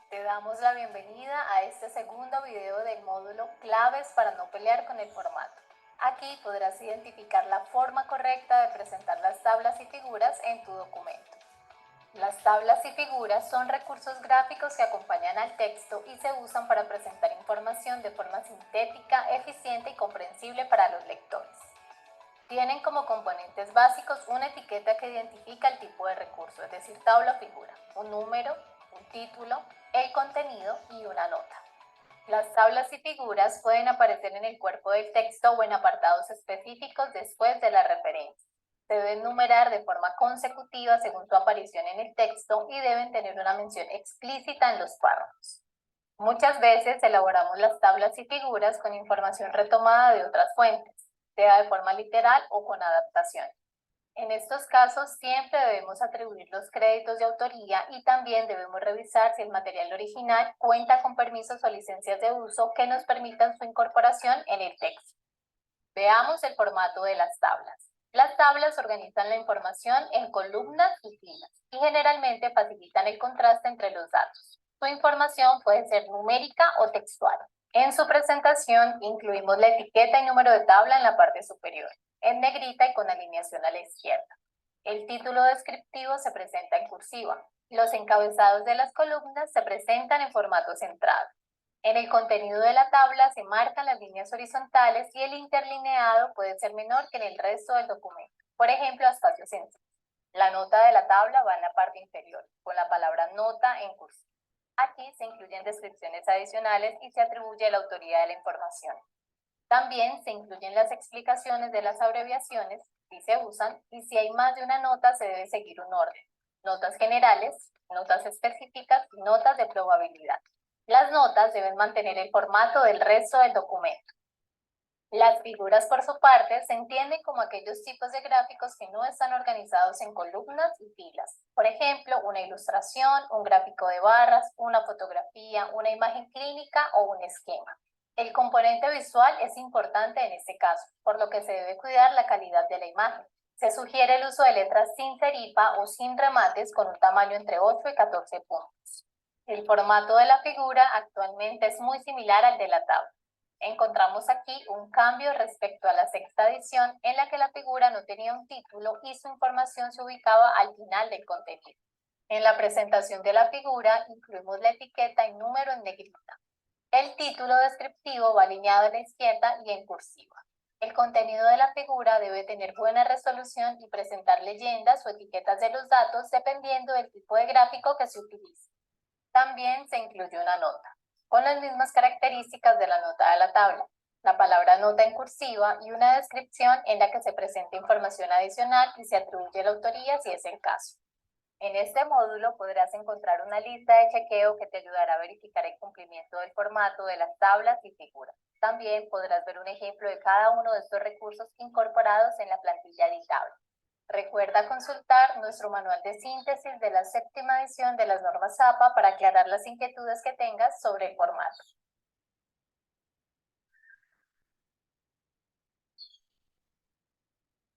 Te damos la bienvenida a este segundo video del módulo Claves para no pelear con el formato. Aquí podrás identificar la forma correcta de presentar las tablas y figuras en tu documento. Las tablas y figuras son recursos gráficos que acompañan al texto y se usan para presentar información de forma sintética, eficiente y comprensible para los lectores. Tienen como componentes básicos una etiqueta que identifica el tipo de recurso, es decir, tabla o figura, un número, un título, el contenido y una nota. Las tablas y figuras pueden aparecer en el cuerpo del texto o en apartados específicos después de la referencia. Se deben numerar de forma consecutiva según su aparición en el texto y deben tener una mención explícita en los párrafos. Muchas veces elaboramos las tablas y figuras con información retomada de otras fuentes, sea de forma literal o con adaptación. En estos casos siempre debemos atribuir los créditos de autoría y también debemos revisar si el material original cuenta con permisos o licencias de uso que nos permitan su incorporación en el texto. Veamos el formato de las tablas. Las tablas organizan la información en columnas y filas y generalmente facilitan el contraste entre los datos. Su información puede ser numérica o textual. En su presentación incluimos la etiqueta y número de tabla en la parte superior, en negrita y con alineación a la izquierda. El título descriptivo se presenta en cursiva. Los encabezados de las columnas se presentan en formato centrado. En el contenido de la tabla se marcan las líneas horizontales y el interlineado puede ser menor que en el resto del documento. Por ejemplo, espacios sencillos. La nota de la tabla va en la parte inferior, con la palabra nota en cursiva. Aquí se incluyen descripciones adicionales y se atribuye la autoría de la información. También se incluyen las explicaciones de las abreviaciones, si se usan, y si hay más de una nota se debe seguir un orden. Notas generales, notas específicas y notas de probabilidad. Las notas deben mantener el formato del resto del documento. Las figuras, por su parte, se entienden como aquellos tipos de gráficos que no están organizados en columnas y filas. Por ejemplo, una ilustración, un gráfico de barras, una fotografía, una imagen clínica o un esquema. El componente visual es importante en este caso, por lo que se debe cuidar la calidad de la imagen. Se sugiere el uso de letras sin serifa o sin remates con un tamaño entre 8 y 14 puntos. El formato de la figura actualmente es muy similar al de la tabla. Encontramos aquí un cambio respecto a la sexta edición en la que la figura no tenía un título y su información se ubicaba al final del contenido. En la presentación de la figura incluimos la etiqueta y número en negrita. El título descriptivo va alineado a la izquierda y en cursiva. El contenido de la figura debe tener buena resolución y presentar leyendas o etiquetas de los datos dependiendo del tipo de gráfico que se utilice. También se incluye una nota, con las mismas características de la nota de la tabla, la palabra nota en cursiva y una descripción en la que se presenta información adicional y se atribuye la autoría si es el caso. En este módulo podrás encontrar una lista de chequeo que te ayudará a verificar el cumplimiento del formato de las tablas y figuras. También podrás ver un ejemplo de cada uno de estos recursos incorporados en la plantilla editable. Recuerda consultar nuestro manual de síntesis de la séptima edición de las normas APA para aclarar las inquietudes que tengas sobre el formato.